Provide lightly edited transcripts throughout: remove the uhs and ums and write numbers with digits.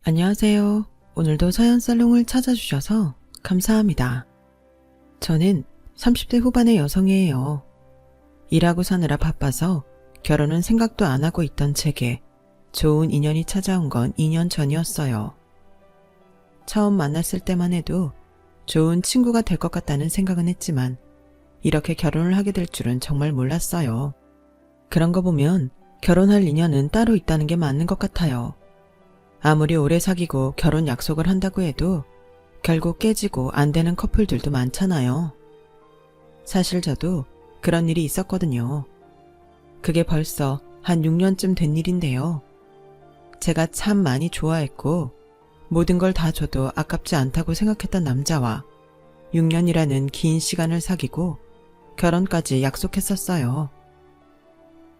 안녕하세요. 오늘도 서연살롱을 찾아주셔서 감사합니다. 저는 30대 후반의 여성이에요. 일하고 사느라 바빠서 결혼은 생각도 안 하고 있던 제게 좋은 인연이 찾아온 건 2년 전이었어요. 처음 만났을 때만 해도 좋은 친구가 될 것 같다는 생각은 했지만 이렇게 결혼을 하게 될 줄은 정말 몰랐어요. 그런 거 보면 결혼할 인연은 따로 있다는 게 맞는 것 같아요. 아무리 오래 사귀고 결혼 약속을 한다고 해도 결국 깨지고 안 되는 커플들도 많잖아요. 사실 저도 그런 일이 있었거든요. 그게 벌써 한 6년쯤 된 일인데요. 제가 참 많이 좋아했고 모든 걸 다 줘도 아깝지 않다고 생각했던 남자와 6년이라는 긴 시간을 사귀고 결혼까지 약속했었어요.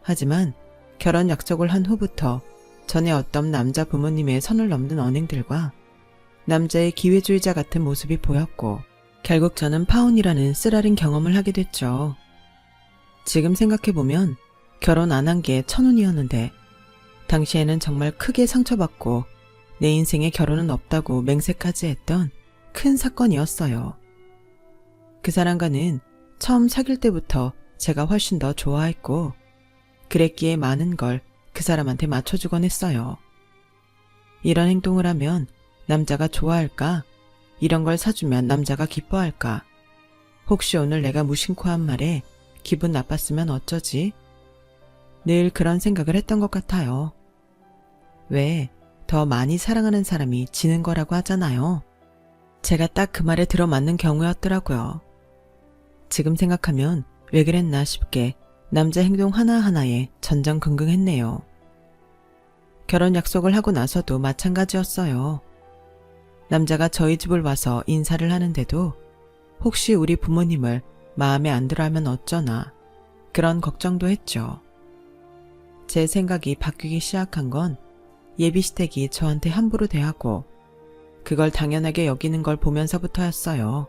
하지만 결혼 약속을 한 후부터 전에 어떤 남자 부모님의 선을 넘는 언행들과 남자의 기회주의자 같은 모습이 보였고 결국 저는 파혼이라는 쓰라린 경험을 하게 됐죠. 지금 생각해보면 결혼 안 한 게 천운이었는데 당시에는 정말 크게 상처받고 내 인생에 결혼은 없다고 맹세까지 했던 큰 사건이었어요. 그 사람과는 처음 사귈 때부터 제가 훨씬 더 좋아했고 그랬기에 많은 걸 그 사람한테 맞춰주곤 했어요. 이런 행동을 하면 남자가 좋아할까? 이런 걸 사주면 남자가 기뻐할까? 혹시 오늘 내가 무심코 한 말에 기분 나빴으면 어쩌지? 늘 그런 생각을 했던 것 같아요. 왜 더 많이 사랑하는 사람이 지는 거라고 하잖아요. 제가 딱 그 말에 들어맞는 경우였더라고요. 지금 생각하면 왜 그랬나 싶게 남자 행동 하나하나에 전전긍긍했네요. 결혼 약속을 하고 나서도 마찬가지였어요. 남자가 저희 집을 와서 인사를 하는데도 혹시 우리 부모님을 마음에 안 들어하면 어쩌나 그런 걱정도 했죠. 제 생각이 바뀌기 시작한 건 예비시댁이 저한테 함부로 대하고 그걸 당연하게 여기는 걸 보면서부터였어요.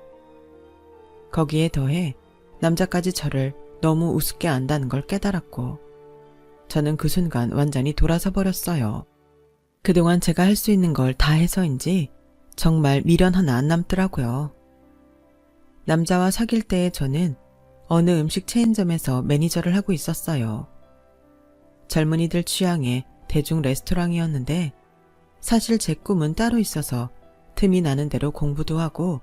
거기에 더해 남자까지 저를 너무 우습게 안다는 걸 깨달았고 저는 그 순간 완전히 돌아서 버렸어요. 그동안 제가 할 수 있는 걸 다 해서인지 정말 미련 하나 안 남더라고요. 남자와 사귈 때의 저는 어느 음식 체인점에서 매니저를 하고 있었어요. 젊은이들 취향의 대중 레스토랑이었는데 사실 제 꿈은 따로 있어서 틈이 나는 대로 공부도 하고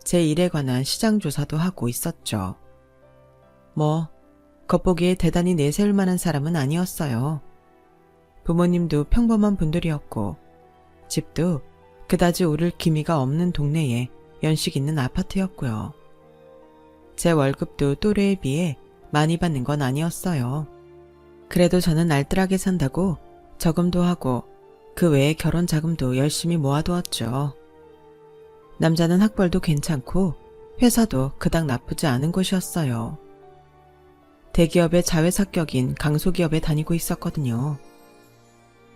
제 일에 관한 시장 조사도 하고 있었죠. 겉보기에 대단히 내세울 만한 사람은 아니었어요. 부모님도 평범한 분들이었고 집도 그다지 오를 기미가 없는 동네에 연식 있는 아파트였고요. 제 월급도 또래에 비해 많이 받는 건 아니었어요. 그래도 저는 알뜰하게 산다고 저금도 하고 그 외에 결혼 자금도 열심히 모아두었죠. 남자는 학벌도 괜찮고 회사도 그닥 나쁘지 않은 곳이었어요. 대기업의 자회사격인 강소기업에 다니고 있었거든요.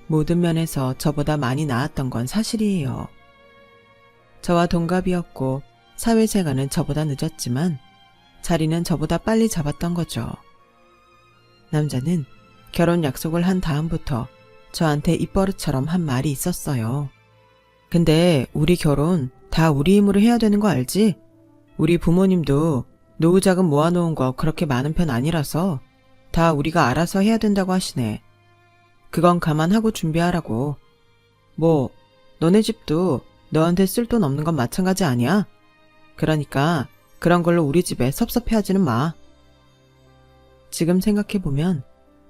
모든 면에서 저보다 많이 나았던 건 사실이에요. 저와 동갑이었고 사회생활은 저보다 늦었지만 자리는 저보다 빨리 잡았던 거죠. 남자는 결혼 약속을 한 다음부터 저한테 입버릇처럼 한 말이 있었어요. 근데 우리 결혼 다 우리 힘으로 해야 되는 거 알지? 우리 부모님도 노후자금 모아놓은 거 그렇게 많은 편 아니라서 다 우리가 알아서 해야 된다고 하시네. 그건 감안하고 준비하라고. 너네 집도 너한테 쓸 돈 없는 건 마찬가지 아니야? 그러니까 그런 걸로 우리 집에 섭섭해하지는 마. 지금 생각해보면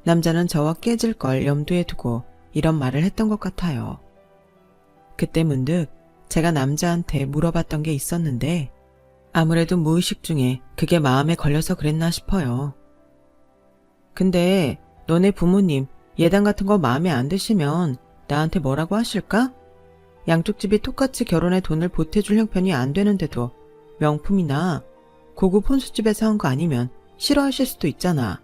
남자는 저와 깨질 걸 염두에 두고 이런 말을 했던 것 같아요. 그때 문득 제가 남자한테 물어봤던 게 있었는데 아무래도 무의식 중에 그게 마음에 걸려서 그랬나 싶어요. 근데 너네 부모님 예단 같은 거 마음에 안 드시면 나한테 뭐라고 하실까? 양쪽 집이 똑같이 결혼에 돈을 보태줄 형편이 안 되는데도 명품이나 고급 혼수집에서 한 거 아니면 싫어하실 수도 있잖아.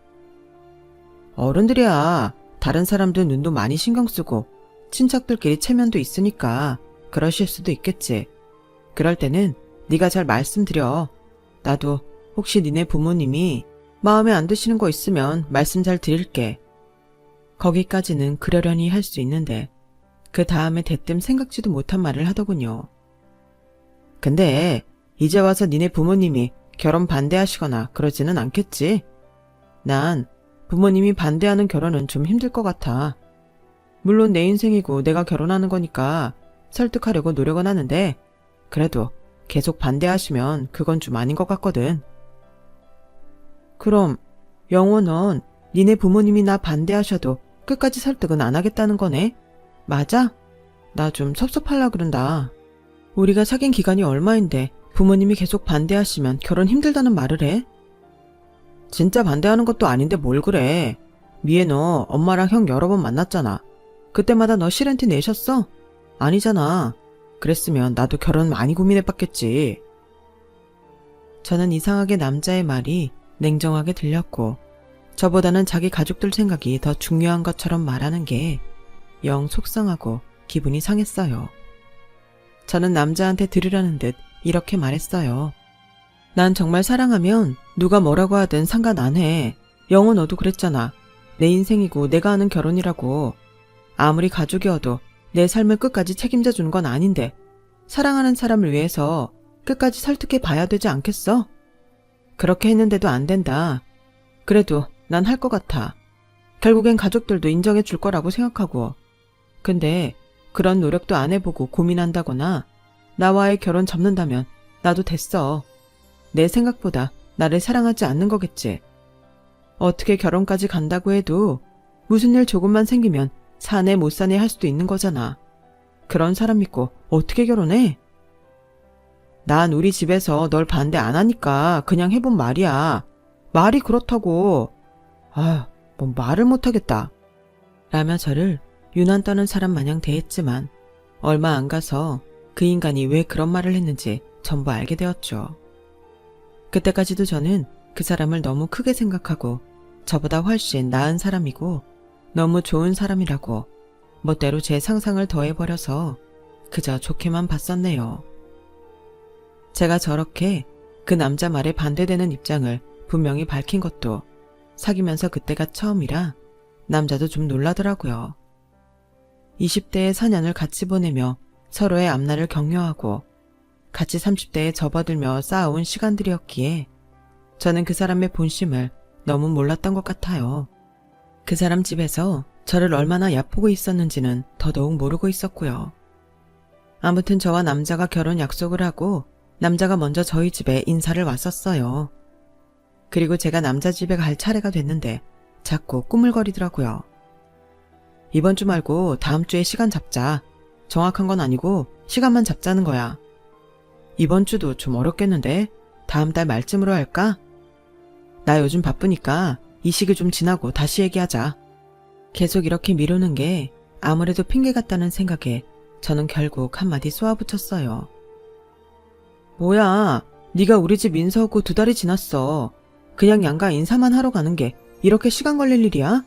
어른들이야 다른 사람들 눈도 많이 신경 쓰고 친척들끼리 체면도 있으니까 그러실 수도 있겠지. 그럴 때는 네가 잘 말씀드려. 나도 혹시 니네 부모님이 마음에 안 드시는 거 있으면 말씀 잘 드릴게. 거기까지는 그러려니 할 수 있는데 그 다음에 대뜸 생각지도 못한 말을 하더군요. 근데 이제 와서 니네 부모님이 결혼 반대하시거나 그러지는 않겠지? 난 부모님이 반대하는 결혼은 좀 힘들 것 같아. 물론 내 인생이고 내가 결혼하는 거니까 설득하려고 노력은 하는데 그래도 계속 반대하시면 그건 좀 아닌 것 같거든. 그럼 영호 넌 니네 부모님이 나 반대하셔도 끝까지 설득은 안 하겠다는 거네? 맞아? 나 좀 섭섭하려 그런다. 우리가 사귄 기간이 얼마인데 부모님이 계속 반대하시면 결혼 힘들다는 말을 해? 진짜 반대하는 것도 아닌데 뭘 그래. 미애 너 엄마랑 형 여러 번 만났잖아. 그때마다 너 실한티 내셨어? 아니잖아. 그랬으면 나도 결혼 많이 고민해봤겠지. 저는 이상하게 남자의 말이 냉정하게 들렸고 저보다는 자기 가족들 생각이 더 중요한 것처럼 말하는 게 영 속상하고 기분이 상했어요. 저는 남자한테 들으라는 듯 이렇게 말했어요. 난 정말 사랑하면 누가 뭐라고 하든 상관 안 해. 영호 너도 그랬잖아. 내 인생이고 내가 하는 결혼이라고. 아무리 가족이어도 내 삶을 끝까지 책임져 주는 건 아닌데 사랑하는 사람을 위해서 끝까지 설득해 봐야 되지 않겠어? 그렇게 했는데도 안 된다. 그래도 난 할 것 같아. 결국엔 가족들도 인정해 줄 거라고 생각하고. 근데 그런 노력도 안 해보고 고민한다거나 나와의 결혼 접는다면 나도 됐어. 내 생각보다 나를 사랑하지 않는 거겠지. 어떻게 결혼까지 간다고 해도 무슨 일 조금만 생기면 사내 못 사내 할 수도 있는 거잖아. 그런 사람 믿고 어떻게 결혼해? 난 우리 집에서 널 반대 안 하니까 그냥 해본 말이야. 말이 그렇다고. 뭐 말을 못하겠다. 라며 저를 유난 떠는 사람 마냥 대했지만 얼마 안 가서 그 인간이 왜 그런 말을 했는지 전부 알게 되었죠. 그때까지도 저는 그 사람을 너무 크게 생각하고 저보다 훨씬 나은 사람이고 너무 좋은 사람이라고 멋대로 제 상상을 더해버려서 그저 좋게만 봤었네요. 제가 저렇게 그 남자 말에 반대되는 입장을 분명히 밝힌 것도 사귀면서 그때가 처음이라 남자도 좀 놀라더라고요. 20대의 4년을 같이 보내며 서로의 앞날을 격려하고 같이 30대에 접어들며 쌓아온 시간들이었기에 저는 그 사람의 본심을 너무 몰랐던 것 같아요. 그 사람 집에서 저를 얼마나 얕보고 있었는지는 더더욱 모르고 있었고요. 아무튼 저와 남자가 결혼 약속을 하고 남자가 먼저 저희 집에 인사를 왔었어요. 그리고 제가 남자 집에 갈 차례가 됐는데 자꾸 꾸물거리더라고요. 이번 주 말고 다음 주에 시간 잡자. 정확한 건 아니고 시간만 잡자는 거야. 이번 주도 좀 어렵겠는데 다음 달 말쯤으로 할까? 나 요즘 바쁘니까 이 시기 좀 지나고 다시 얘기하자. 계속 이렇게 미루는 게 아무래도 핑계 같다는 생각에 저는 결국 한마디 쏘아붙였어요. 뭐야, 네가 우리 집 인사 오고 2달이 지났어. 그냥 양가 인사만 하러 가는 게 이렇게 시간 걸릴 일이야?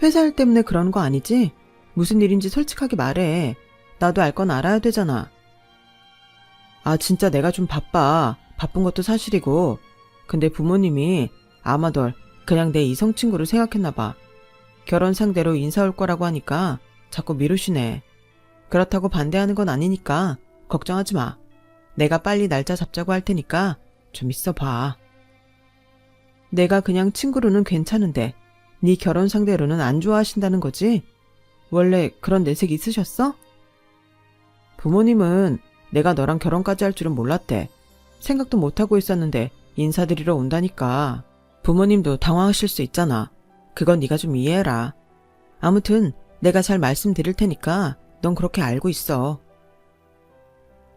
회사 일 때문에 그러는 거 아니지? 무슨 일인지 솔직하게 말해. 나도 알 건 알아야 되잖아. 진짜 내가 좀 바빠. 바쁜 것도 사실이고. 근데 부모님이 아마 널 그냥 내 이성 친구로 생각했나 봐. 결혼 상대로 인사 올 거라고 하니까 자꾸 미루시네. 그렇다고 반대하는 건 아니니까 걱정하지 마. 내가 빨리 날짜 잡자고 할 테니까 좀 있어봐. 내가 그냥 친구로는 괜찮은데 네 결혼 상대로는 안 좋아하신다는 거지? 원래 그런 내색 있으셨어? 부모님은 내가 너랑 결혼까지 할 줄은 몰랐대. 생각도 못하고 있었는데 인사드리러 온다니까. 부모님도 당황하실 수 있잖아. 그건 네가 좀 이해해라. 아무튼 내가 잘 말씀드릴 테니까 넌 그렇게 알고 있어.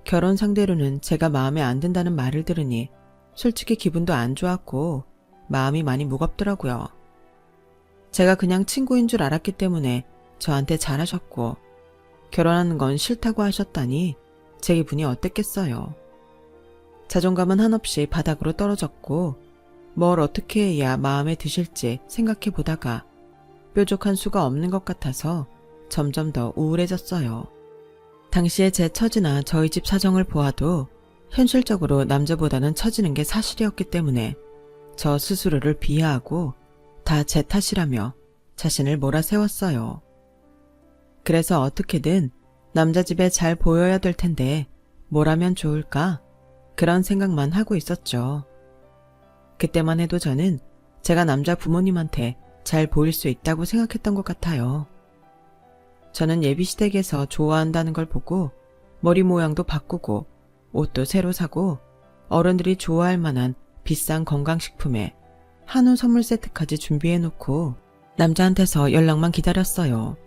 결혼 상대로는 제가 마음에 안 든다는 말을 들으니 솔직히 기분도 안 좋았고 마음이 많이 무겁더라고요. 제가 그냥 친구인 줄 알았기 때문에 저한테 잘하셨고 결혼하는 건 싫다고 하셨다니 제 기분이 어땠겠어요. 자존감은 한없이 바닥으로 떨어졌고 뭘 어떻게 해야 마음에 드실지 생각해 보다가 뾰족한 수가 없는 것 같아서 점점 더 우울해졌어요. 당시에 제 처지나 저희 집 사정을 보아도 현실적으로 남자보다는 처지는 게 사실이었기 때문에 저 스스로를 비하하고 다 제 탓이라며 자신을 몰아세웠어요. 그래서 어떻게든 남자 집에 잘 보여야 될 텐데 뭘 하면 좋을까? 그런 생각만 하고 있었죠. 그때만 해도 저는 제가 남자 부모님한테 잘 보일 수 있다고 생각했던 것 같아요. 저는 예비시댁에서 좋아한다는 걸 보고 머리 모양도 바꾸고 옷도 새로 사고 어른들이 좋아할 만한 비싼 건강식품에 한우 선물 세트까지 준비해놓고 남자한테서 연락만 기다렸어요.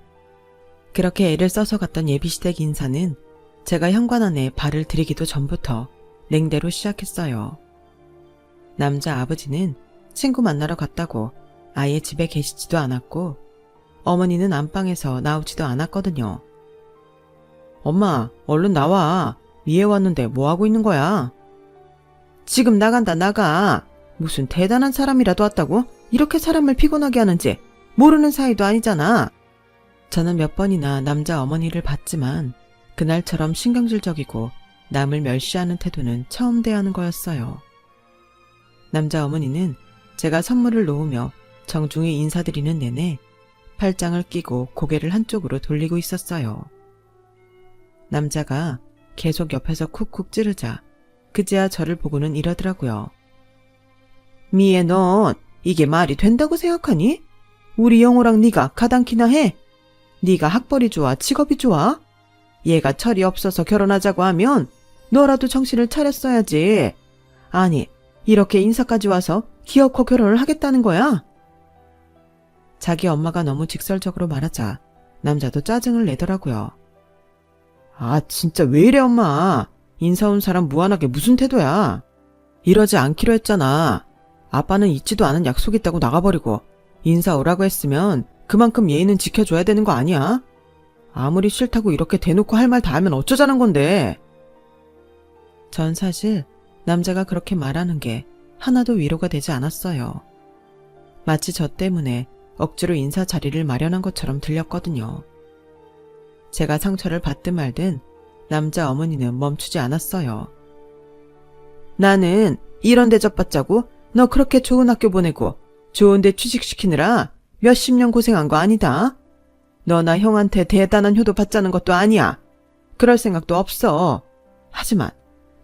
그렇게 애를 써서 갔던 예비시댁 인사는 제가 현관 안에 발을 들이기도 전부터 냉대로 시작했어요. 남자 아버지는 친구 만나러 갔다고 아예 집에 계시지도 않았고 어머니는 안방에서 나오지도 않았거든요. 엄마, 얼른 나와. 미애 왔는데 뭐 하고 있는 거야? 지금 나간다, 나가. 무슨 대단한 사람이라도 왔다고? 이렇게 사람을 피곤하게 하는지 모르는 사이도 아니잖아. 저는 몇 번이나 남자 어머니를 봤지만 그날처럼 신경질적이고 남을 멸시하는 태도는 처음 대하는 거였어요. 남자 어머니는 제가 선물을 놓으며 정중히 인사드리는 내내 팔짱을 끼고 고개를 한쪽으로 돌리고 있었어요. 남자가 계속 옆에서 쿡쿡 찌르자 그제야 저를 보고는 이러더라고요. 미애, 넌 이게 말이 된다고 생각하니? 우리 영호랑 네가 가당키나 해? 네가 학벌이 좋아, 직업이 좋아? 얘가 철이 없어서 결혼하자고 하면 너라도 정신을 차렸어야지. 아니, 이렇게 인사까지 와서 기어코 결혼을 하겠다는 거야? 자기 엄마가 너무 직설적으로 말하자 남자도 짜증을 내더라고요. 아, 진짜 왜 이래, 엄마. 인사 온 사람 무한하게 무슨 태도야. 이러지 않기로 했잖아. 아빠는 있지도 않은 약속 있다고 나가버리고 인사 오라고 했으면 그만큼 예의는 지켜줘야 되는 거 아니야? 아무리 싫다고 이렇게 대놓고 할 말 다 하면 어쩌자는 건데. 전 사실 남자가 그렇게 말하는 게 하나도 위로가 되지 않았어요. 마치 저 때문에 억지로 인사 자리를 마련한 것처럼 들렸거든요. 제가 상처를 받든 말든 남자 어머니는 멈추지 않았어요. 나는 이런 대접 받자고 너 그렇게 좋은 학교 보내고 좋은 데 취직시키느라 몇십 년 고생한 거 아니다. 너나 형한테 대단한 효도 받자는 것도 아니야. 그럴 생각도 없어. 하지만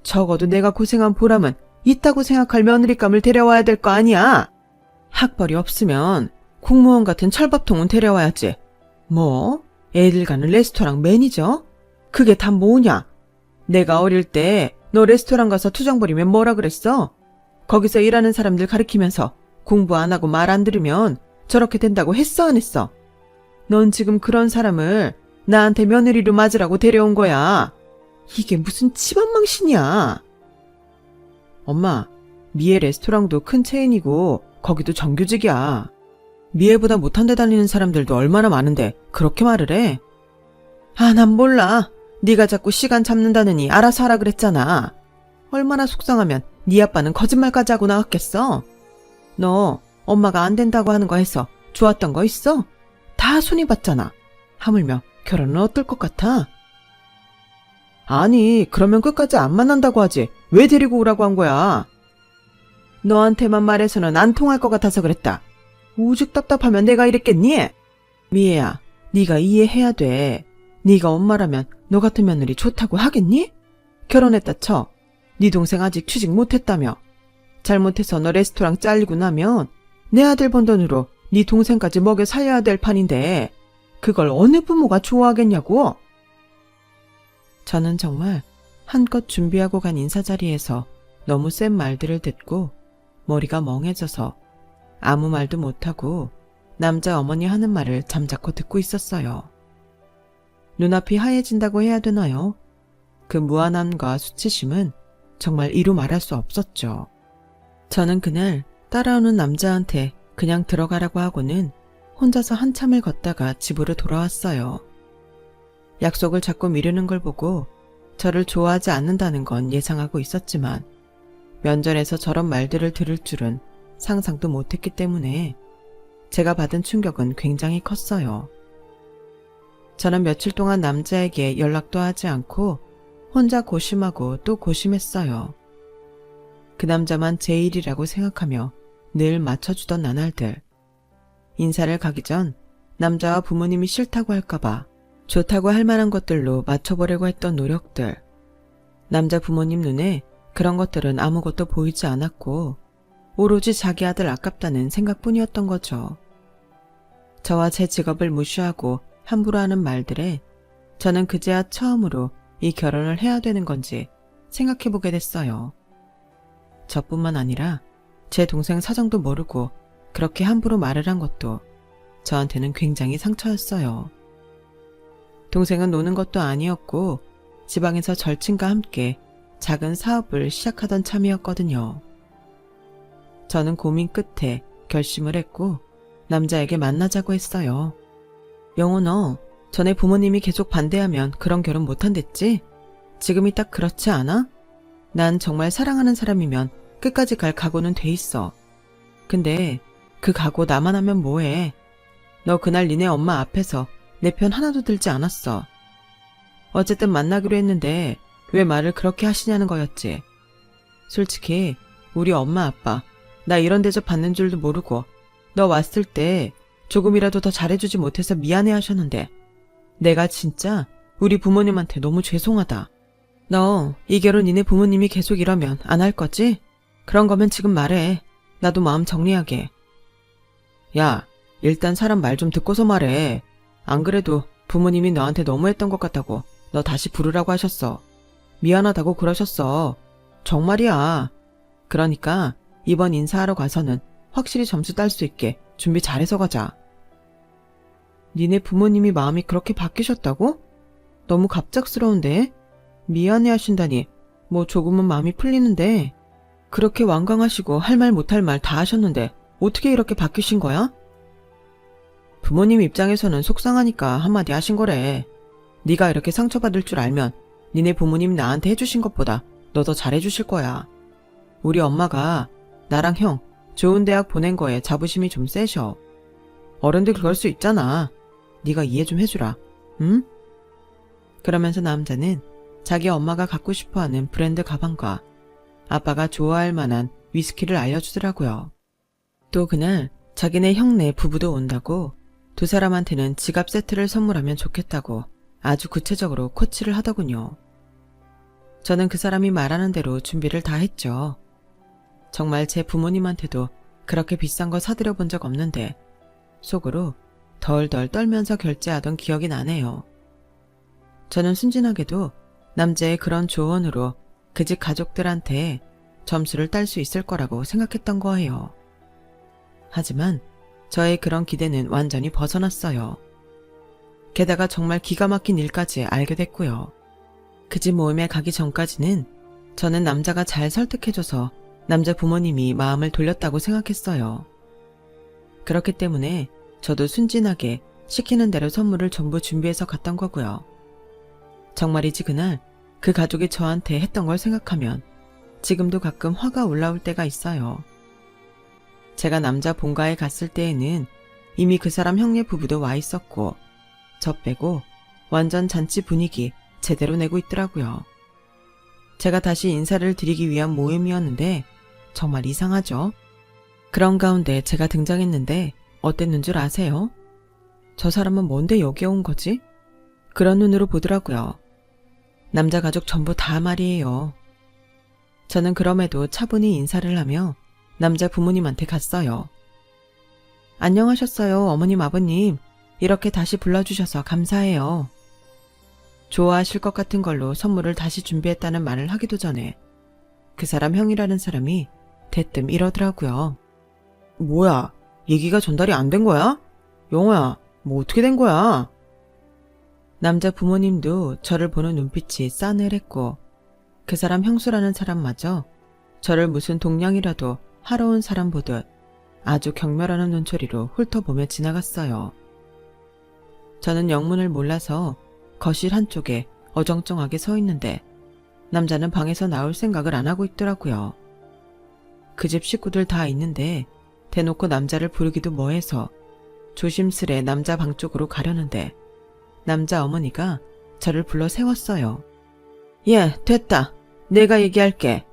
적어도 내가 고생한 보람은 있다고 생각할 며느리감을 데려와야 될 거 아니야. 학벌이 없으면 공무원 같은 철밥통은 데려와야지. 뭐? 애들 가는 레스토랑 매니저? 그게 다 뭐냐? 내가 어릴 때 너 레스토랑 가서 투정 부리면 뭐라 그랬어? 거기서 일하는 사람들 가리키면서 공부 안 하고 말 안 들으면 저렇게 된다고 했어, 안 했어? 넌 지금 그런 사람을 나한테 며느리로 맞으라고 데려온 거야. 이게 무슨 집안망신이야. 엄마, 미애 레스토랑도 큰 체인이고 거기도 정규직이야. 미애보다 못한 데 다니는 사람들도 얼마나 많은데 그렇게 말을 해? 아, 난 몰라. 네가 자꾸 시간 잡는다느니 알아서 하라 그랬잖아. 얼마나 속상하면 네 아빠는 거짓말까지 하고 나왔겠어? 너 엄마가 안 된다고 하는 거 해서 좋았던 거 있어? 다 손이 봤잖아. 하물며 결혼은 어떨 것 같아? 아니, 그러면 끝까지 안 만난다고 하지 왜 데리고 오라고 한 거야? 너한테만 말해서는 안 통할 것 같아서 그랬다. 오죽 답답하면 내가 이랬겠니? 미애야, 네가 이해해야 돼. 네가 엄마라면 너 같은 며느리 좋다고 하겠니? 결혼했다 쳐. 네 동생 아직 취직 못했다며. 잘못해서 너 레스토랑 잘리고 나면 내 아들 번 돈으로 네 동생까지 먹여 살려야 될 판인데 그걸 어느 부모가 좋아하겠냐고. 저는 정말 한껏 준비하고 간 인사자리에서 너무 센 말들을 듣고 머리가 멍해져서 아무 말도 못하고 남자 어머니 하는 말을 잠자코 듣고 있었어요. 눈앞이 하얘진다고 해야 되나요? 그 무안함과 수치심은 정말 이루 말할 수 없었죠. 저는 그날 따라오는 남자한테 그냥 들어가라고 하고는 혼자서 한참을 걷다가 집으로 돌아왔어요. 약속을 자꾸 미루는 걸 보고 저를 좋아하지 않는다는 건 예상하고 있었지만 면전에서 저런 말들을 들을 줄은 상상도 못했기 때문에 제가 받은 충격은 굉장히 컸어요. 저는 며칠 동안 남자에게 연락도 하지 않고 혼자 고심하고 또 고심했어요. 그 남자만 제 일이라고 생각하며 늘 맞춰주던 나날들. 인사를 가기 전 남자와 부모님이 싫다고 할까봐 좋다고 할 만한 것들로 맞춰보려고 했던 노력들. 남자 부모님 눈에 그런 것들은 아무것도 보이지 않았고 오로지 자기 아들 아깝다는 생각뿐이었던 거죠. 저와 제 직업을 무시하고 함부로 하는 말들에 저는 그제야 처음으로 이 결혼을 해야 되는 건지 생각해보게 됐어요. 저뿐만 아니라 제 동생 사정도 모르고 그렇게 함부로 말을 한 것도 저한테는 굉장히 상처였어요. 동생은 노는 것도 아니었고 지방에서 절친과 함께 작은 사업을 시작하던 참이었거든요. 저는 고민 끝에 결심을 했고 남자에게 만나자고 했어요. 영호, 너 전에 부모님이 계속 반대하면 그런 결혼 못한댔지? 지금이 딱 그렇지 않아? 난 정말 사랑하는 사람이면 끝까지 갈 각오는 돼 있어. 근데 그 각오 나만 하면 뭐해? 너 그날 니네 엄마 앞에서 내 편 하나도 들지 않았어. 어쨌든 만나기로 했는데 왜 말을 그렇게 하시냐는 거였지. 솔직히 우리 엄마 아빠 나 이런 대접 받는 줄도 모르고 너 왔을 때 조금이라도 더 잘해주지 못해서 미안해 하셨는데 내가 진짜 우리 부모님한테 너무 죄송하다. 너 이 결혼 니네 부모님이 계속 이러면 안 할 거지? 그런 거면 지금 말해. 나도 마음 정리하게. 야, 일단 사람 말 좀 듣고서 말해. 안 그래도 부모님이 너한테 너무했던 것 같다고 너 다시 부르라고 하셨어. 미안하다고 그러셨어. 정말이야. 그러니까 이번 인사하러 가서는 확실히 점수 딸 수 있게 준비 잘해서 가자. 니네 부모님이 마음이 그렇게 바뀌셨다고? 너무 갑작스러운데? 미안해 하신다니 뭐 조금은 마음이 풀리는데 그렇게 완강하시고 할 말 못할 말 다 하셨는데 어떻게 이렇게 바뀌신 거야? 부모님 입장에서는 속상하니까 한마디 하신 거래. 네가 이렇게 상처받을 줄 알면 니네 부모님 나한테 해주신 것보다 너 더 잘해주실 거야. 우리 엄마가 나랑 형 좋은 대학 보낸 거에 자부심이 좀 세셔. 어른들 그럴 수 있잖아. 네가 이해 좀 해주라. 응? 그러면서 남자는 자기 엄마가 갖고 싶어하는 브랜드 가방과 아빠가 좋아할 만한 위스키를 알려주더라고요. 또 그날 자기네 형네 부부도 온다고 두 사람한테는 지갑 세트를 선물하면 좋겠다고 아주 구체적으로 코치를 하더군요. 저는 그 사람이 말하는 대로 준비를 다 했죠. 정말 제 부모님한테도 그렇게 비싼 거 사드려 본 적 없는데 속으로 덜덜 떨면서 결제하던 기억이 나네요. 저는 순진하게도 남자의 그런 조언으로 그 집 가족들한테 점수를 딸 수 있을 거라고 생각했던 거예요. 하지만 저의 그런 기대는 완전히 벗어났어요. 게다가 정말 기가 막힌 일까지 알게 됐고요. 그 집 모임에 가기 전까지는 저는 남자가 잘 설득해줘서 남자 부모님이 마음을 돌렸다고 생각했어요. 그렇기 때문에 저도 순진하게 시키는 대로 선물을 전부 준비해서 갔던 거고요. 정말이지 그날 그 가족이 저한테 했던 걸 생각하면 지금도 가끔 화가 올라올 때가 있어요. 제가 남자 본가에 갔을 때에는 이미 그 사람 형네 부부도 와 있었고 저 빼고 완전 잔치 분위기 제대로 내고 있더라고요. 제가 다시 인사를 드리기 위한 모임이었는데 정말 이상하죠? 그런 가운데 제가 등장했는데 어땠는 줄 아세요? 저 사람은 뭔데 여기에 온 거지? 그런 눈으로 보더라고요. 남자 가족 전부 다 말이에요. 저는 그럼에도 차분히 인사를 하며 남자 부모님한테 갔어요. 안녕하셨어요, 어머님, 아버님. 이렇게 다시 불러주셔서 감사해요. 좋아하실 것 같은 걸로 선물을 다시 준비했다는 말을 하기도 전에 그 사람 형이라는 사람이 대뜸 이러더라고요. 뭐야, 얘기가 전달이 안 된 거야? 영호야, 뭐 어떻게 된 거야? 남자 부모님도 저를 보는 눈빛이 싸늘했고 그 사람 형수라는 사람마저 저를 무슨 동냥이라도 하러 온 사람 보듯 아주 경멸하는 눈초리로 훑어보며 지나갔어요. 저는 영문을 몰라서 거실 한쪽에 어정쩡하게 서 있는데 남자는 방에서 나올 생각을 안 하고 있더라고요. 그 집 식구들 다 있는데 대놓고 남자를 부르기도 뭐해서 조심스레 남자 방 쪽으로 가려는데 남자 어머니가 저를 불러 세웠어요. 예, 됐다. 내가 얘기할게.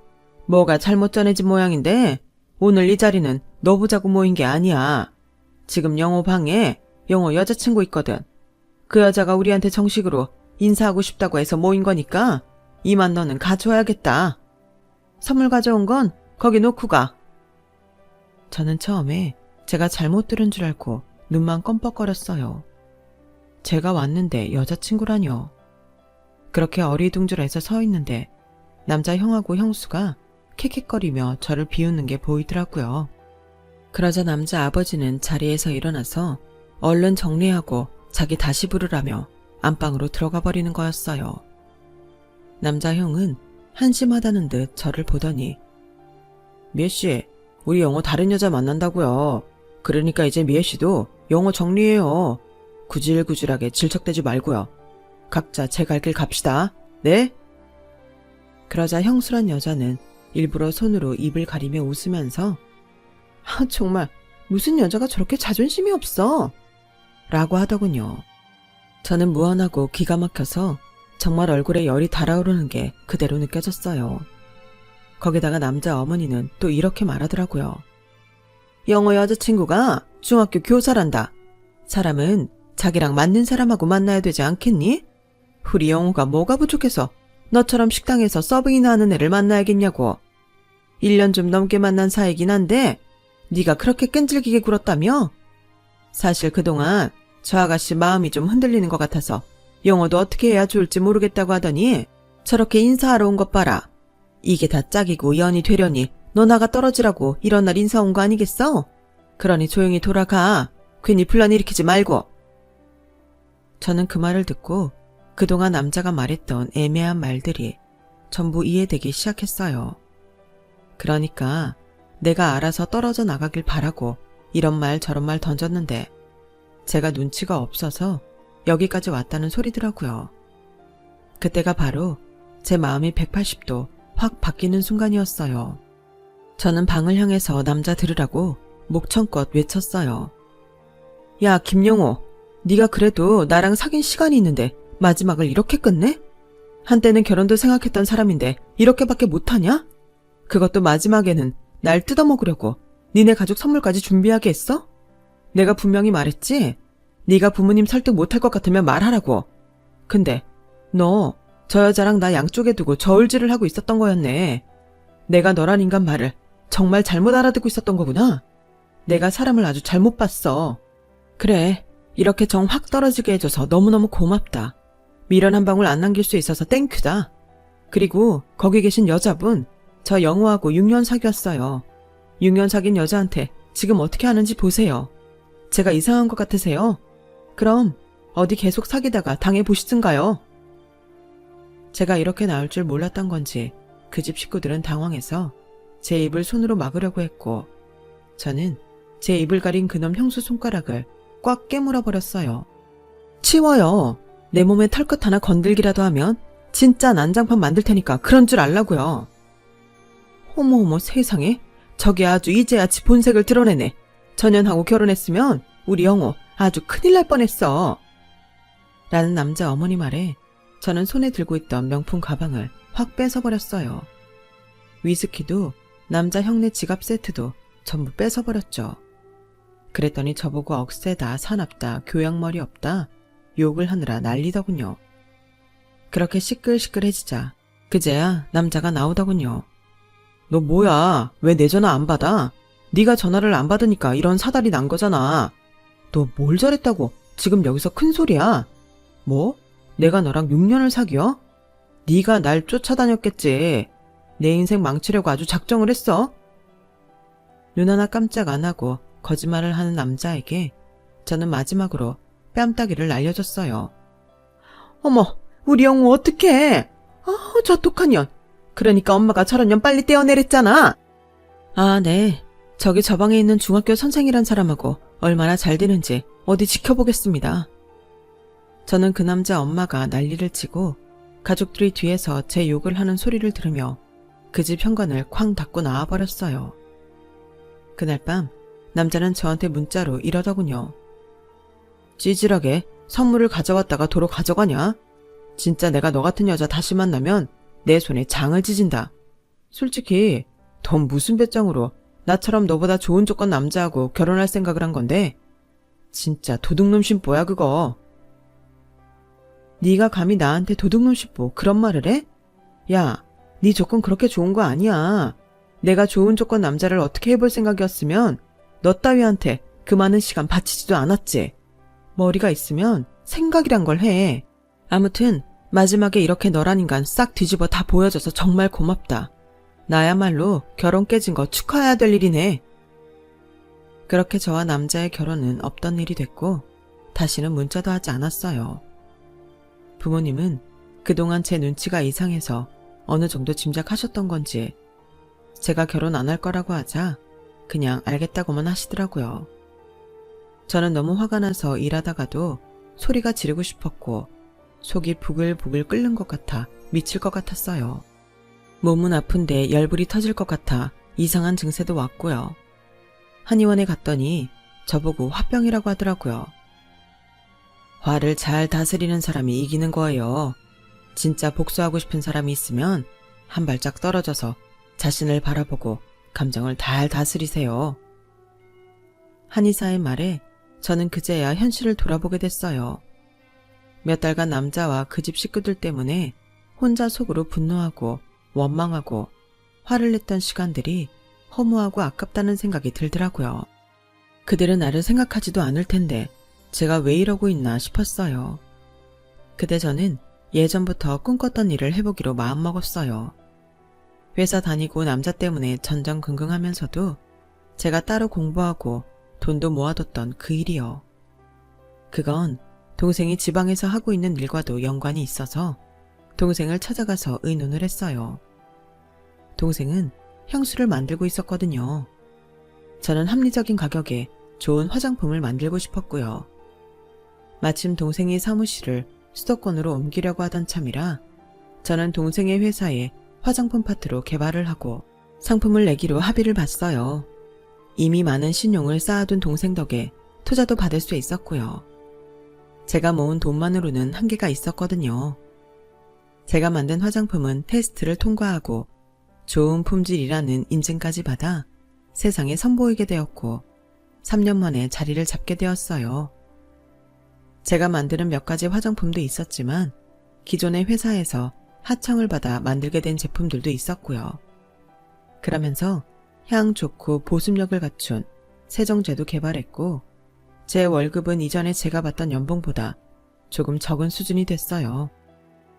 뭐가 잘못 전해진 모양인데 오늘 이 자리는 너 보자고 모인 게 아니야. 지금 영호 방에 영호 여자친구 있거든. 그 여자가 우리한테 정식으로 인사하고 싶다고 해서 모인 거니까 이만 너는 가져와야겠다. 선물 가져온 건 거기 놓고 가. 저는 처음에 제가 잘못 들은 줄 알고 눈만 껌뻑거렸어요. 제가 왔는데 여자친구라뇨. 그렇게 어리둥절해서 서 있는데 남자 형하고 형수가 킥킥거리며 저를 비웃는 게 보이더라고요. 그러자 남자 아버지는 자리에서 일어나서 얼른 정리하고 자기 다시 부르라며 안방으로 들어가 버리는 거였어요. 남자 형은 한심하다는 듯 저를 보더니 미애씨, 우리 영호 다른 여자 만난다고요. 그러니까 이제 미애씨도 영호 정리해요. 구질구질하게 질척대지 말고요. 각자 제 갈 길 갑시다. 네? 그러자 형수란 여자는 일부러 손으로 입을 가리며 웃으면서 정말 무슨 여자가 저렇게 자존심이 없어? 라고 하더군요. 저는 무안하고 기가 막혀서 정말 얼굴에 열이 달아오르는 게 그대로 느껴졌어요. 거기다가 남자 어머니는 또 이렇게 말하더라고요. 영호 여자친구가 중학교 교사란다. 사람은 자기랑 맞는 사람하고 만나야 되지 않겠니? 우리 영호가 뭐가 부족해서 너처럼 식당에서 서빙이나 하는 애를 만나야겠냐고. 1년 좀 넘게 만난 사이긴 한데 네가 그렇게 끈질기게 굴었다며? 사실 그동안 저 아가씨 마음이 좀 흔들리는 것 같아서 영호도 어떻게 해야 좋을지 모르겠다고 하더니 저렇게 인사하러 온 것 봐라. 이게 다 짝이고 연이 되려니 너 나가 떨어지라고 이런 날 인사 온 거 아니겠어? 그러니 조용히 돌아가. 괜히 분란 일으키지 말고. 저는 그 말을 듣고 그동안 남자가 말했던 애매한 말들이 전부 이해되기 시작했어요. 그러니까 내가 알아서 떨어져 나가길 바라고 이런 말 저런 말 던졌는데 제가 눈치가 없어서 여기까지 왔다는 소리더라고요. 그때가 바로 제 마음이 180도 확 바뀌는 순간이었어요. 저는 방을 향해서 남자 들으라고 목청껏 외쳤어요. 야, 김영호, 네가 그래도 나랑 사귄 시간이 있는데 마지막을 이렇게 끝내? 한때는 결혼도 생각했던 사람인데 이렇게밖에 못하냐? 그것도 마지막에는 날 뜯어먹으려고 니네 가족 선물까지 준비하게 했어? 내가 분명히 말했지? 네가 부모님 설득 못할 것 같으면 말하라고. 근데 너 저 여자랑 나 양쪽에 두고 저울질을 하고 있었던 거였네. 내가 너란 인간 말을 정말 잘못 알아듣고 있었던 거구나. 내가 사람을 아주 잘못 봤어. 그래, 이렇게 정 확 떨어지게 해줘서 너무너무 고맙다. 미련 한 방울 안 남길 수 있어서 땡큐다. 그리고 거기 계신 여자분, 저 영호하고 6년 사귀었어요. 6년 사귄 여자한테 지금 어떻게 하는지 보세요. 제가 이상한 것 같으세요? 그럼 어디 계속 사귀다가 당해보시든가요. 제가 이렇게 나올 줄 몰랐던 건지 그 집 식구들은 당황해서 제 입을 손으로 막으려고 했고 저는 제 입을 가린 그놈 형수 손가락을 꽉 깨물어 버렸어요. 치워요. 내 몸에 털끝 하나 건들기라도 하면 진짜 난장판 만들 테니까 그런 줄 알라고요. 어머 세상에, 저게 아주 이제야 지 본색을 드러내네. 전현하고 결혼했으면 우리 영호 아주 큰일 날 뻔했어. 라는 남자 어머니 말에 저는 손에 들고 있던 명품 가방을 확 뺏어버렸어요. 위스키도 남자 형네 지갑 세트도 전부 뺏어버렸죠. 그랬더니 저보고 억세다, 사납다, 교양머리 없다 욕을 하느라 난리더군요. 그렇게 시끌시끌해지자 그제야 남자가 나오더군요. 너 뭐야? 왜 내 전화 안 받아? 네가 전화를 안 받으니까 이런 사달이 난 거잖아. 너 뭘 잘했다고 지금 여기서 큰 소리야? 뭐? 내가 너랑 6년을 사귀어? 네가 날 쫓아다녔겠지. 내 인생 망치려고 아주 작정을 했어? 눈 하나 깜짝 안 하고 거짓말을 하는 남자에게 저는 마지막으로 뺨따기를 날려줬어요. 어머, 우리 영우 어떡해? 저 독한 년. 그러니까 엄마가 저런 년 빨리 떼어내랬잖아. 아, 네. 저기 저 방에 있는 중학교 선생이란 사람하고 얼마나 잘 되는지 어디 지켜보겠습니다. 저는 그 남자 엄마가 난리를 치고 가족들이 뒤에서 제 욕을 하는 소리를 들으며 그 집 현관을 쾅 닫고 나와버렸어요. 그날 밤 남자는 저한테 문자로 이러더군요. 찌질하게 선물을 가져왔다가 도로 가져가냐? 진짜 내가 너 같은 여자 다시 만나면 내 손에 장을 찢은다. 솔직히 넌 무슨 배짱으로 나처럼 너보다 좋은 조건 남자하고 결혼할 생각을 한 건데 진짜 도둑놈 심보야 그거. 네가 감히 나한테 도둑놈 싶고 그런 말을 해? 야, 네 조건 그렇게 좋은 거 아니야. 내가 좋은 조건 남자를 어떻게 해볼 생각이었으면 너 따위한테 그 많은 시간 바치지도 않았지. 머리가 있으면 생각이란 걸 해. 아무튼 마지막에 이렇게 너란 인간 싹 뒤집어 다 보여줘서 정말 고맙다. 나야말로 결혼 깨진 거 축하해야 될 일이네. 그렇게 저와 남자의 결혼은 없던 일이 됐고 다시는 문자도 하지 않았어요. 부모님은 그동안 제 눈치가 이상해서 어느 정도 짐작하셨던 건지 제가 결혼 안 할 거라고 하자 그냥 알겠다고만 하시더라고요. 저는 너무 화가 나서 일하다가도 소리가 지르고 싶었고 속이 부글부글 끓는 것 같아 미칠 것 같았어요. 몸은 아픈데 열불이 터질 것 같아 이상한 증세도 왔고요. 한의원에 갔더니 저보고 화병이라고 하더라고요. 화를 잘 다스리는 사람이 이기는 거예요. 진짜 복수하고 싶은 사람이 있으면 한 발짝 떨어져서 자신을 바라보고 감정을 잘 다스리세요. 한의사의 말에 저는 그제야 현실을 돌아보게 됐어요. 몇 달간 남자와 그 집 식구들 때문에 혼자 속으로 분노하고 원망하고 화를 냈던 시간들이 허무하고 아깝다는 생각이 들더라고요. 그들은 나를 생각하지도 않을 텐데 제가 왜 이러고 있나 싶었어요. 그때 저는 예전부터 꿈꿨던 일을 해보기로 마음먹었어요. 회사 다니고 남자 때문에 전전긍긍하면서도 제가 따로 공부하고 돈도 모아뒀던 그 일이요. 그건 동생이 지방에서 하고 있는 일과도 연관이 있어서 동생을 찾아가서 의논을 했어요. 동생은 향수를 만들고 있었거든요. 저는 합리적인 가격에 좋은 화장품을 만들고 싶었고요. 마침 동생의 사무실을 수도권으로 옮기려고 하던 참이라 저는 동생의 회사에 화장품 파트로 개발을 하고 상품을 내기로 합의를 봤어요. 이미 많은 신용을 쌓아둔 동생 덕에 투자도 받을 수 있었고요. 제가 모은 돈만으로는 한계가 있었거든요. 제가 만든 화장품은 테스트를 통과하고 좋은 품질이라는 인증까지 받아 세상에 선보이게 되었고 3년 만에 자리를 잡게 되었어요. 제가 만드는 몇 가지 화장품도 있었지만 기존의 회사에서 하청을 받아 만들게 된 제품들도 있었고요. 그러면서 향 좋고 보습력을 갖춘 세정제도 개발했고 제 월급은 이전에 제가 받던 연봉보다 조금 적은 수준이 됐어요.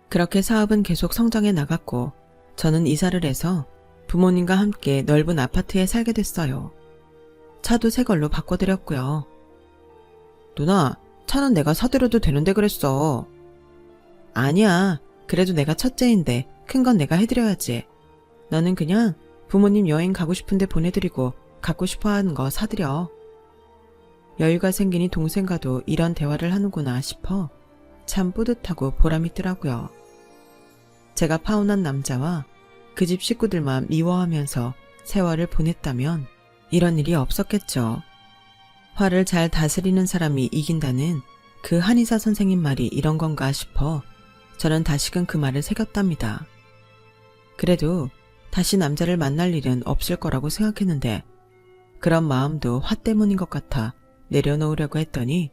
그렇게 사업은 계속 성장해 나갔고 저는 이사를 해서 부모님과 함께 넓은 아파트에 살게 됐어요. 차도 새 걸로 바꿔드렸고요. 누나, 차는 내가 사드려도 되는데 그랬어. 아니야. 그래도 내가 첫째인데 큰 건 내가 해드려야지. 너는 그냥 부모님 여행 가고 싶은데 보내드리고 갖고 싶어하는 거 사드려. 여유가 생기니 동생과도 이런 대화를 하는구나 싶어 참 뿌듯하고 보람있더라고요. 제가 파혼한 남자와 그 집 식구들만 미워하면서 세월을 보냈다면 이런 일이 없었겠죠. 화를 잘 다스리는 사람이 이긴다는 그 한의사 선생님 말이 이런 건가 싶어 저는 다시금 그 말을 새겼답니다. 그래도 다시 남자를 만날 일은 없을 거라고 생각했는데 그런 마음도 화 때문인 것 같아 내려놓으려고 했더니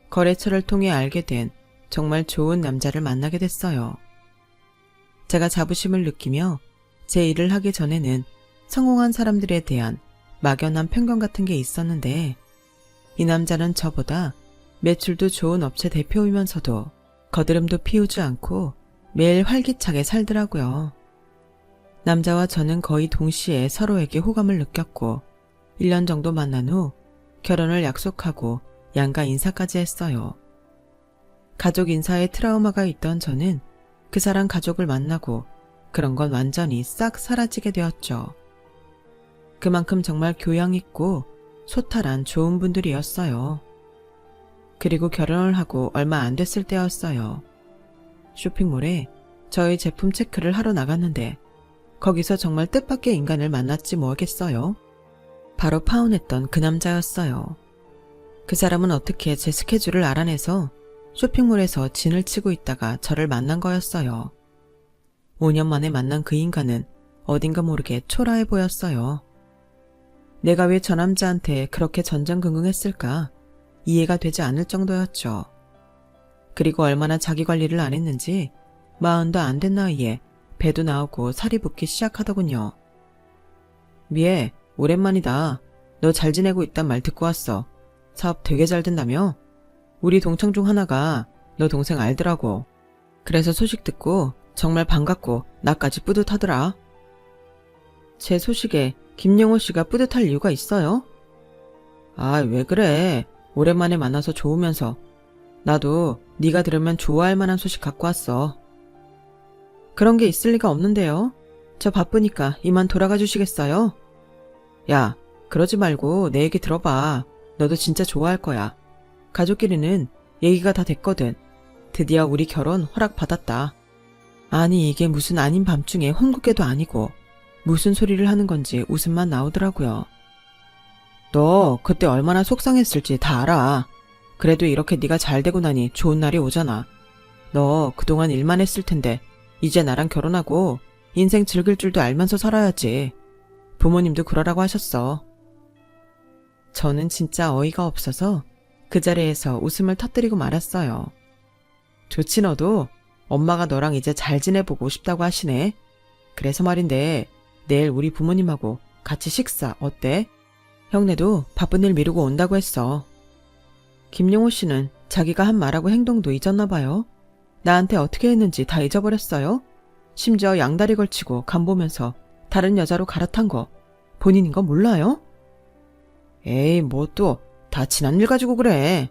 거래처를 통해 알게 된 정말 좋은 남자를 만나게 됐어요. 제가 자부심을 느끼며 제 일을 하기 전에는 성공한 사람들에 대한 막연한 편견 같은 게 있었는데 이 남자는 저보다 매출도 좋은 업체 대표이면서도 거드름도 피우지 않고 매일 활기차게 살더라고요. 남자와 저는 거의 동시에 서로에게 호감을 느꼈고 1년 정도 만난 후 결혼을 약속하고 양가 인사까지 했어요. 가족 인사에 트라우마가 있던 저는 그 사람 가족을 만나고 그런 건 완전히 싹 사라지게 되었죠. 그만큼 정말 교양 있고 소탈한 좋은 분들이었어요. 그리고 결혼을 하고 얼마 안 됐을 때였어요. 쇼핑몰에 저희 제품 체크를 하러 나갔는데 거기서 정말 뜻밖의 인간을 만났지 뭐겠어요. 바로 파혼했던 그 남자였어요. 그 사람은 어떻게 제 스케줄을 알아내서 쇼핑몰에서 진을 치고 있다가 저를 만난 거였어요. 5년 만에 만난 그 인간은 어딘가 모르게 초라해 보였어요. 내가 왜 저 남자한테 그렇게 전전긍긍했을까 이해가 되지 않을 정도였죠. 그리고 얼마나 자기 관리를 안 했는지 40도 안 된 나이에 배도 나오고 살이 붙기 시작하더군요. 미애, 오랜만이다. 너 잘 지내고 있단 말 듣고 왔어. 사업 되게 잘 된다며? 우리 동창 중 하나가 너 동생 알더라고. 그래서 소식 듣고 정말 반갑고 나까지 뿌듯하더라. 제 소식에 김영호 씨가 뿌듯할 이유가 있어요? 아, 왜 그래. 오랜만에 만나서 좋으면서. 나도 네가 들으면 좋아할 만한 소식 갖고 왔어. 그런 게 있을 리가 없는데요. 저 바쁘니까 이만 돌아가 주시겠어요? 야, 그러지 말고 내 얘기 들어봐. 너도 진짜 좋아할 거야. 가족끼리는 얘기가 다 됐거든. 드디어 우리 결혼 허락받았다. 아니 이게 무슨 아닌 밤중에 혼국계도 아니고 무슨 소리를 하는 건지 웃음만 나오더라고요. 너 그때 얼마나 속상했을지 다 알아. 그래도 이렇게 네가 잘 되고 나니 좋은 날이 오잖아. 너 그동안 일만 했을 텐데 이제 나랑 결혼하고 인생 즐길 줄도 알면서 살아야지. 부모님도 그러라고 하셨어. 저는 진짜 어이가 없어서 그 자리에서 웃음을 터뜨리고 말았어요. 좋지 너도. 엄마가 너랑 이제 잘 지내보고 싶다고 하시네. 그래서 말인데 내일 우리 부모님하고 같이 식사 어때? 형네도 바쁜 일 미루고 온다고 했어. 김용호 씨는 자기가 한 말하고 행동도 잊었나 봐요. 나한테 어떻게 했는지 다 잊어버렸어요. 심지어 양다리 걸치고 간 보면서 다른 여자로 갈아탄 거 본인인 거 몰라요? 에이 뭐 또 다 지난 일 가지고 그래.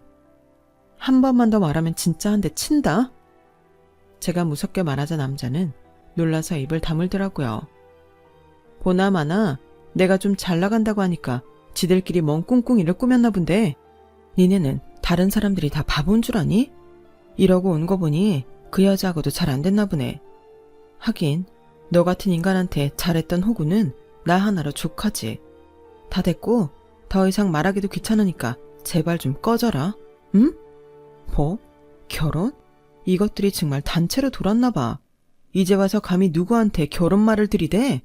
한 번만 더 말하면 진짜 한 대 친다. 제가 무섭게 말하자 남자는 놀라서 입을 다물더라고요. 보나마나 내가 좀 잘 나간다고 하니까 지들끼리 뭔 꿍꿍이를 꾸몄나 본데 니네는 다른 사람들이 다 바본 줄 아니? 이러고 온 거 보니 그 여자하고도 잘 안 됐나 보네. 하긴 너 같은 인간한테 잘했던 호구는 나 하나로 족하지. 다 됐고 더 이상 말하기도 귀찮으니까 제발 좀 꺼져라. 응? 뭐? 결혼? 이것들이 정말 단체로 돌았나 봐. 이제 와서 감히 누구한테 결혼 말을 들이대?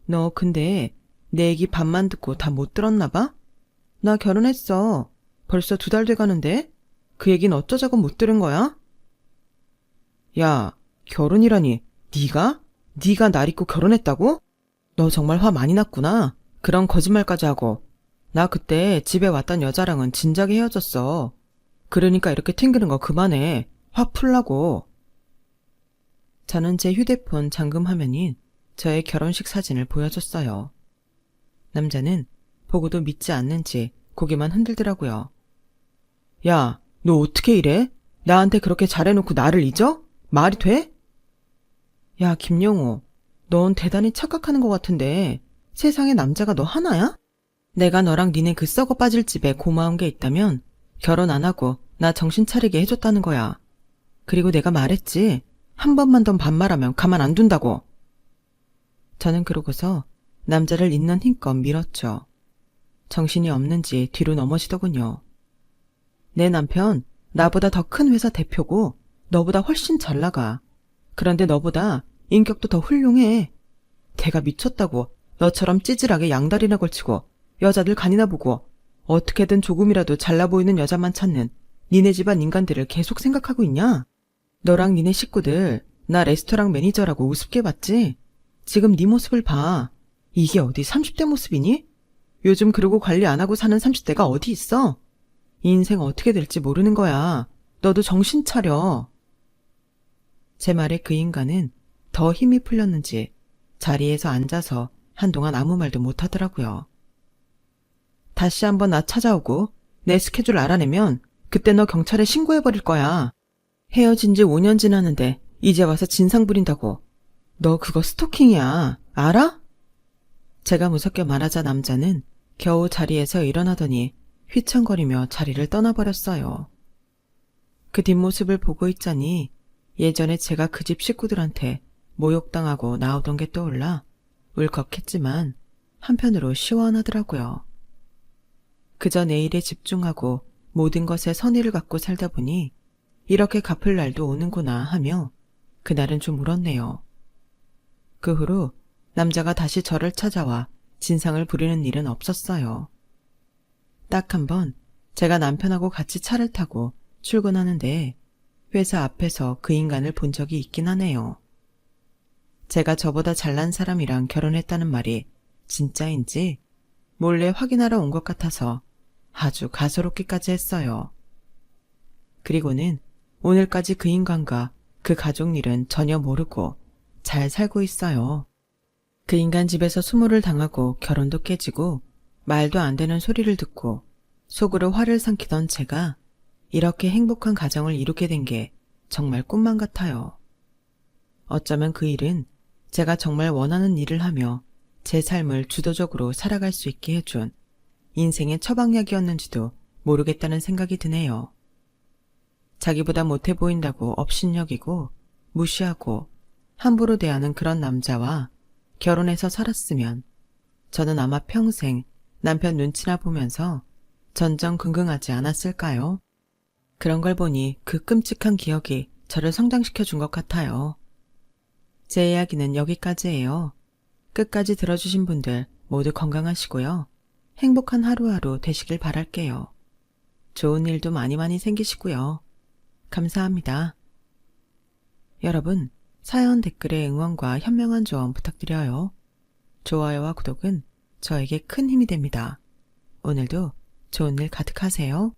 너 근데 내 얘기 반만 듣고 다 못 들었나 봐? 나 결혼했어. 벌써 2달 돼가는데? 그 얘긴 어쩌자고 못 들은 거야? 야, 결혼이라니 네가? 네가 날 잊고 결혼했다고? 너 정말 화 많이 났구나. 그런 거짓말까지 하고. 나 그때 집에 왔던 여자랑은 진작에 헤어졌어. 그러니까 이렇게 튕기는 거 그만해. 화 풀라고. 저는 제 휴대폰 잠금 화면인 저의 결혼식 사진을 보여줬어요. 남자는 보고도 믿지 않는지 고개만 흔들더라고요. 야, 너 어떻게 이래? 나한테 그렇게 잘해놓고 나를 잊어? 말이 돼? 야, 김영호, 넌 대단히 착각하는 것 같은데 세상에 남자가 너 하나야? 내가 너랑 니네 그 썩어 빠질 집에 고마운 게 있다면 결혼 안 하고 나 정신 차리게 해줬다는 거야. 그리고 내가 말했지. 한 번만 더 반말하면 가만 안 둔다고. 저는 그러고서 남자를 있는 힘껏 밀었죠. 정신이 없는지 뒤로 넘어지더군요. 내 남편 나보다 더 큰 회사 대표고 너보다 훨씬 잘 나가. 그런데 너보다 인격도 더 훌륭해. 걔가 미쳤다고 너처럼 찌질하게 양다리나 걸치고 여자들 간이나 보고 어떻게든 조금이라도 잘나 보이는 여자만 찾는 니네 집안 인간들을 계속 생각하고 있냐? 너랑 니네 식구들 나 레스토랑 매니저라고 우습게 봤지? 지금 네 모습을 봐. 이게 어디 30대 모습이니? 요즘 그러고 관리 안 하고 사는 30대가 어디 있어? 인생 어떻게 될지 모르는 거야. 너도 정신 차려. 제 말에 그 인간은 더 힘이 풀렸는지 자리에서 앉아서 한동안 아무 말도 못하더라고요. 다시 한번 나 찾아오고 내 스케줄 알아내면 그때 너 경찰에 신고해버릴 거야. 헤어진 지 5년 지났는데 이제 와서 진상 부린다고. 너 그거 스토킹이야. 알아? 제가 무섭게 말하자 남자는 겨우 자리에서 일어나더니 휘청거리며 자리를 떠나버렸어요. 그 뒷모습을 보고 있자니 예전에 제가 그 집 식구들한테 모욕당하고 나오던 게 떠올라 울컥했지만 한편으로 시원하더라고요. 그저 내 일에 집중하고 모든 것에 선의를 갖고 살다 보니 이렇게 갚을 날도 오는구나 하며 그날은 좀 울었네요. 그 후로 남자가 다시 저를 찾아와 진상을 부리는 일은 없었어요. 딱 한 번 제가 남편하고 같이 차를 타고 출근하는데 회사 앞에서 그 인간을 본 적이 있긴 하네요. 제가 저보다 잘난 사람이랑 결혼했다는 말이 진짜인지 몰래 확인하러 온 것 같아서 아주 가소롭기까지 했어요. 그리고는 오늘까지 그 인간과 그 가족 일은 전혀 모르고 잘 살고 있어요. 그 인간 집에서 수모를 당하고 결혼도 깨지고 말도 안 되는 소리를 듣고 속으로 화를 삼키던 제가 이렇게 행복한 가정을 이루게 된 게 정말 꿈만 같아요. 어쩌면 그 일은 제가 정말 원하는 일을 하며 제 삶을 주도적으로 살아갈 수 있게 해준 인생의 처방약이었는지도 모르겠다는 생각이 드네요. 자기보다 못해 보인다고 업신여기고 무시하고 함부로 대하는 그런 남자와 결혼해서 살았으면 저는 아마 평생 남편 눈치나 보면서 전전긍긍하지 않았을까요? 그런 걸 보니 그 끔찍한 기억이 저를 성장시켜 준 것 같아요. 제 이야기는 여기까지예요. 끝까지 들어주신 분들 모두 건강하시고요. 행복한 하루하루 되시길 바랄게요. 좋은 일도 많이 많이 생기시고요. 감사합니다. 여러분, 사연 댓글에 응원과 현명한 조언 부탁드려요. 좋아요와 구독은 저에게 큰 힘이 됩니다. 오늘도 좋은 일 가득하세요.